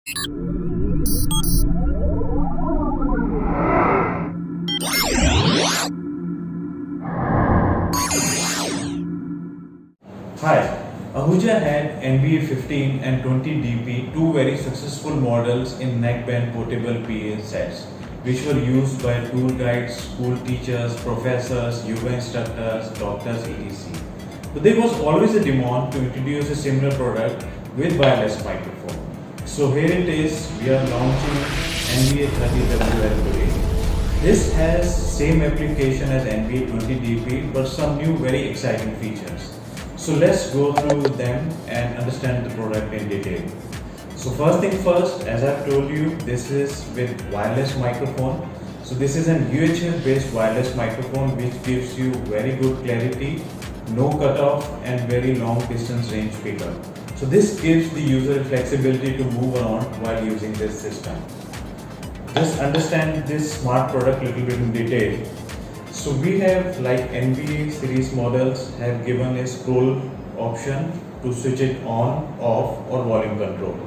Hi, Ahuja had NBA 15 and 20DP, two very successful models in neckband portable PA sets, which were used by tour guides, school teachers, professors, yoga instructors, doctors, etc. But there was always a demand to introduce a similar product with wireless microphone. So here it is, we are launching NBA 30WL today. This has same application as NBA 20DP but some new very exciting features. So let's go through them and understand the product in detail. So first thing first, as I've told you, this is with wireless microphone. So this is an UHF based wireless microphone which gives you very good clarity, no cutoff and very long distance range pickup. So this gives the user flexibility to move around while using this system. Just understand this smart product a little bit in detail. So we have, like NBA series models, have given a scroll option to switch it on, off or volume control.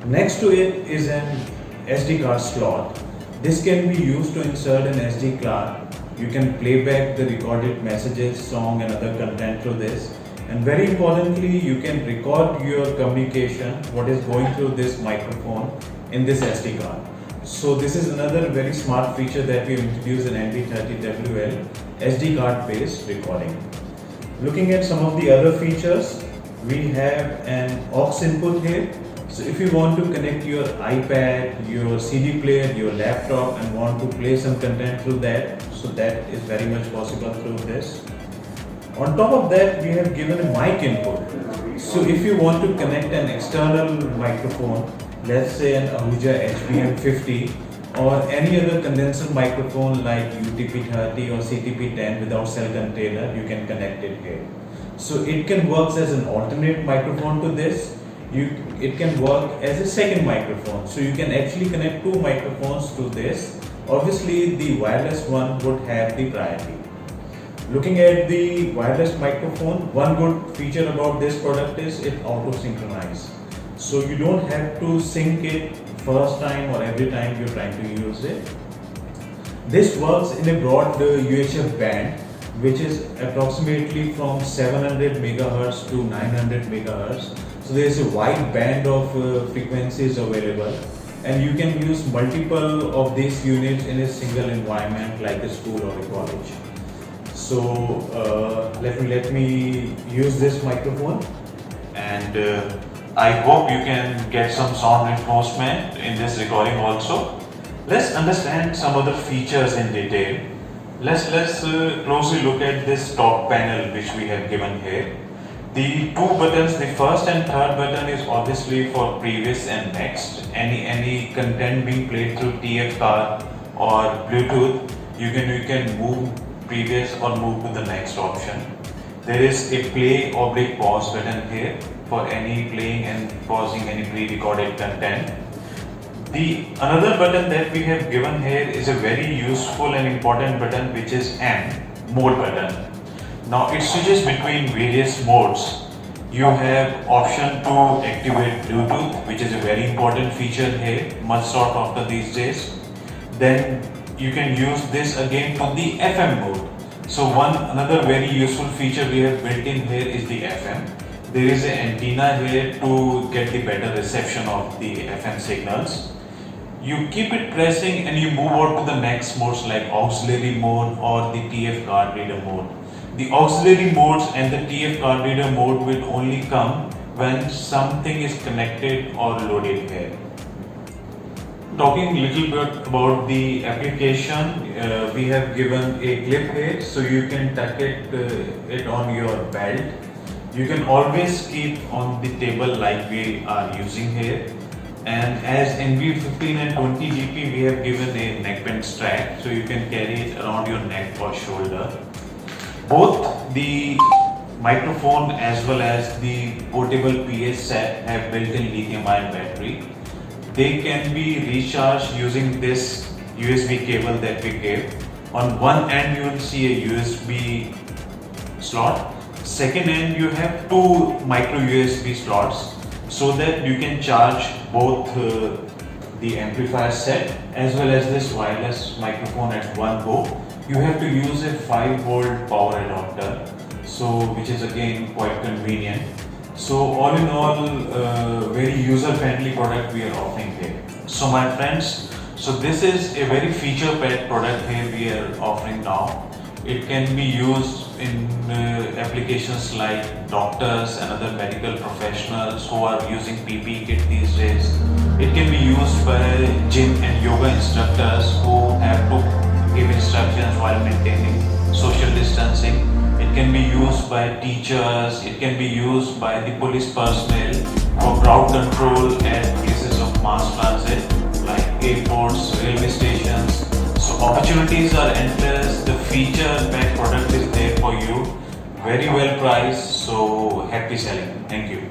Next to it is an SD card slot. This can be used to insert an SD card. You can play back the recorded messages, song and other content through this. And very importantly, you can record your communication, what is going through this microphone in this SD card. So this is another very smart feature that we have introduced in NBA30WL, SD card based recording. Looking at some of the other features, we have an aux input here. So if you want to connect your iPad, your CD player, your laptop and want to play some content through that, so that is very much possible through this. On top of that, we have given a mic input. So if you want to connect an external microphone, let's say an Ahuja HBM50 or any other condenser microphone like UTP30 or CTP10 without cell container, you can connect it here. So it can work as an alternate microphone to this. It can work as a second microphone. So you can actually connect two microphones to this. Obviously the wireless one would have the priority. Looking at the wireless microphone, one good feature about this product is it auto synchronize. So you don't have to sync it first time or every time you're trying to use it. This works in a broad UHF band, which is approximately from 700 MHz to 900 MHz. So there is a wide band of frequencies available, and you can use multiple of these units in a single environment like a school or a college. So let me use this microphone, and I hope you can get some sound reinforcement in this recording also. Let's understand some other features in detail. Let's closely look at this top panel which we have given here. The two buttons, the first and third button is obviously for previous and next. Any content being played through TF card or Bluetooth, you can move previous or move to the next option. There is a play/pause button here for any playing and pausing any pre-recorded content. The another button that we have given here is a very useful and important button, which is mode button. Now it switches between various modes. You have option to activate Bluetooth, which is a very important feature here, much sought after these days. Then you can use this again to the FM mode. So another very useful feature we have built in here is the FM. There is an antenna here to get the better reception of the FM signals. You keep it pressing and you move on to the next modes like auxiliary mode or the TF card reader mode. The auxiliary modes and the TF card reader mode will only come when something is connected or loaded here. Talking a little bit about the application, we have given a clip here so you can tuck it on your belt. You can always keep on the table like we are using here. And as NBA 15 and 20DP, we have given a neckband strap so you can carry it around your neck or shoulder. Both the microphone as well as the portable PA set have built-in lithium-ion battery. They can be recharged using this USB cable that we gave. On one end you will see a USB slot. Second end you have two micro USB slots. so that you can charge both the amplifier set as well as this wireless microphone at one go. You have to use a 5-volt power adapter, so which is again quite convenient. So all in all, very user-friendly product we are offering here. So my friends, so this is a very feature-packed product here we are offering now. It can be used in applications like doctors and other medical professionals who are using PPE kit these days. It can be used by gym and yoga instructors who have to give instructions while maintaining social distancing. It can be used by teachers. It can be used by the police personnel for crowd control at places of mass transit like airports, railway stations. So opportunities are endless. The feature-packed product is there for you. Very well priced. So happy selling. Thank you.